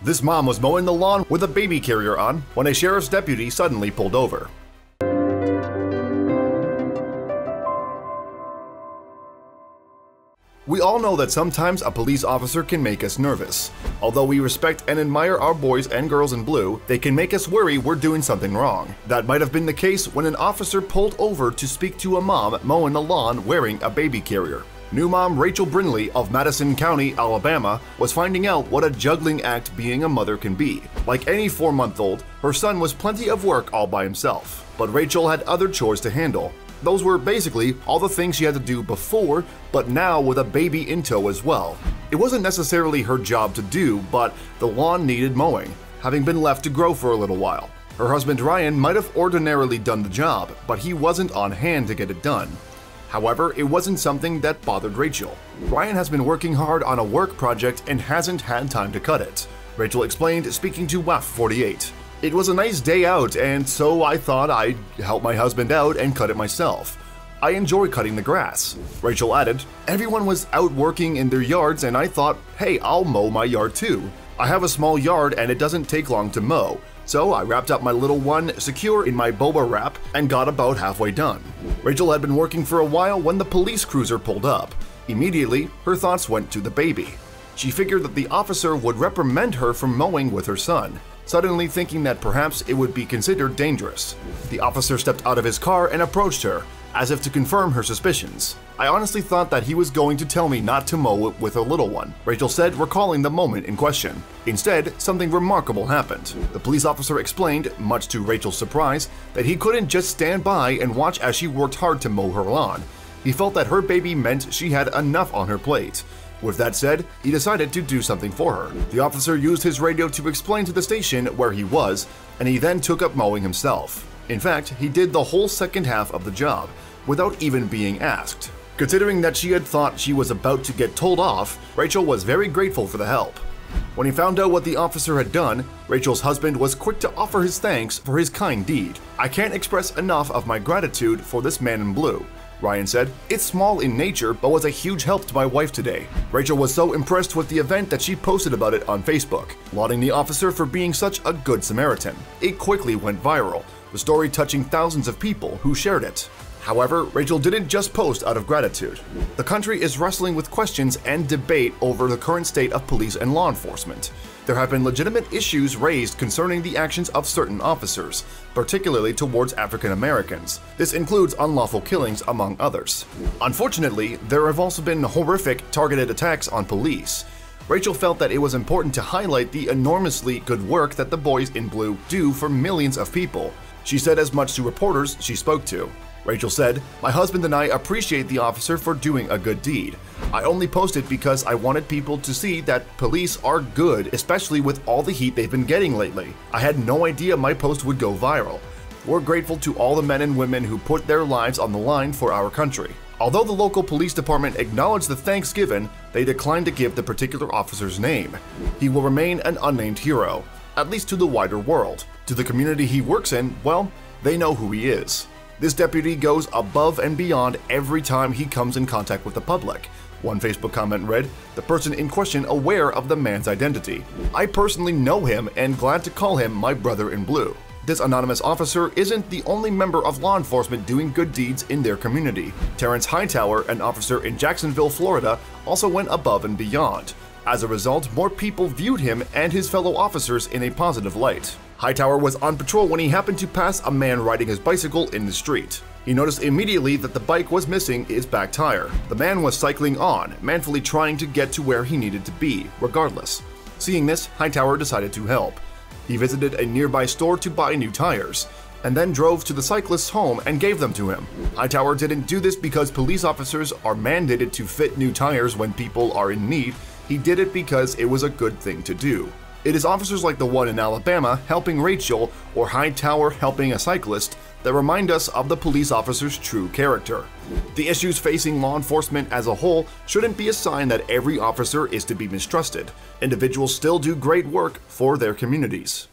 This mom was mowing the lawn with a baby carrier on when a sheriff's deputy suddenly pulled over. We all know that sometimes a police officer can make us nervous. Although we respect and admire our boys and girls in blue, they can make us worry we're doing something wrong. That might have been the case when an officer pulled over to speak to a mom mowing the lawn wearing a baby carrier. New mom Rachel Brinley of Madison County, Alabama, was finding out what a juggling act being a mother can be. Like any 4-month-old, her son was plenty of work all by himself. But Rachel had other chores to handle. Those were basically all the things she had to do before, but now with a baby in tow as well. It wasn't necessarily her job to do, but the lawn needed mowing, having been left to grow for a little while. Her husband Ryan might have ordinarily done the job, but he wasn't on hand to get it done. However, it wasn't something that bothered Rachel. Ryan has been working hard on a work project and hasn't had time to cut it. Rachel explained, speaking to WAF 48. It was a nice day out, and so I thought I'd help my husband out and cut it myself. I enjoy cutting the grass. Rachel added, everyone was out working in their yards and I thought, hey, I'll mow my yard too. I have a small yard and it doesn't take long to mow, so I wrapped up my little one secure in my boba wrap and got about halfway done. Rachel had been working for a while when the police cruiser pulled up. Immediately, her thoughts went to the baby. She figured that the officer would reprimand her for mowing with her son, suddenly thinking that perhaps it would be considered dangerous. The officer stepped out of his car and approached her, as if to confirm her suspicions. I honestly thought that he was going to tell me not to mow with a little one, Rachel said, recalling the moment in question. Instead, something remarkable happened. The police officer explained, much to Rachel's surprise, that he couldn't just stand by and watch as she worked hard to mow her lawn. He felt that her baby meant she had enough on her plate. With that said, he decided to do something for her. The officer used his radio to explain to the station where he was, and he then took up mowing himself. In fact, he did the whole second half of the job, without even being asked. Considering that she had thought she was about to get told off, Rachel was very grateful for the help. When he found out what the officer had done, Rachel's husband was quick to offer his thanks for his kind deed. I can't express enough of my gratitude for this man in blue, Ryan said. It's small in nature, but was a huge help to my wife today. Rachel was so impressed with the event that she posted about it on Facebook, lauding the officer for being such a good Samaritan. It quickly went viral, the story touching thousands of people who shared it. However, Rachel didn't just post out of gratitude. The country is wrestling with questions and debate over the current state of police and law enforcement. There have been legitimate issues raised concerning the actions of certain officers, particularly towards African Americans. This includes unlawful killings, among others. Unfortunately, there have also been horrific targeted attacks on police. Rachel felt that it was important to highlight the enormously good work that the boys in blue do for millions of people. She said as much to reporters she spoke to. Rachel said, my husband and I appreciate the officer for doing a good deed. I only posted because I wanted people to see that police are good, especially with all the heat they've been getting lately. I had no idea my post would go viral. We're grateful to all the men and women who put their lives on the line for our country. Although the local police department acknowledged the thanks given, they declined to give the particular officer's name. He will remain an unnamed hero, at least to the wider world. To the community he works in, well, they know who he is. This deputy goes above and beyond every time he comes in contact with the public. One Facebook comment read, the person in question aware of the man's identity. I personally know him and glad to call him my brother in blue. This anonymous officer isn't the only member of law enforcement doing good deeds in their community. Terrence Hightower, an officer in Jacksonville, Florida, also went above and beyond. As a result, more people viewed him and his fellow officers in a positive light. Hightower was on patrol when he happened to pass a man riding his bicycle in the street. He noticed immediately that the bike was missing its back tire. The man was cycling on, manfully trying to get to where he needed to be, regardless. Seeing this, Hightower decided to help. He visited a nearby store to buy new tires, and then drove to the cyclist's home and gave them to him. Hightower didn't do this because police officers are mandated to fit new tires when people are in need. He did it because it was a good thing to do. It is officers like the one in Alabama helping Rachel or Hightower helping a cyclist that remind us of the police officer's true character. The issues facing law enforcement as a whole shouldn't be a sign that every officer is to be mistrusted. Individuals still do great work for their communities.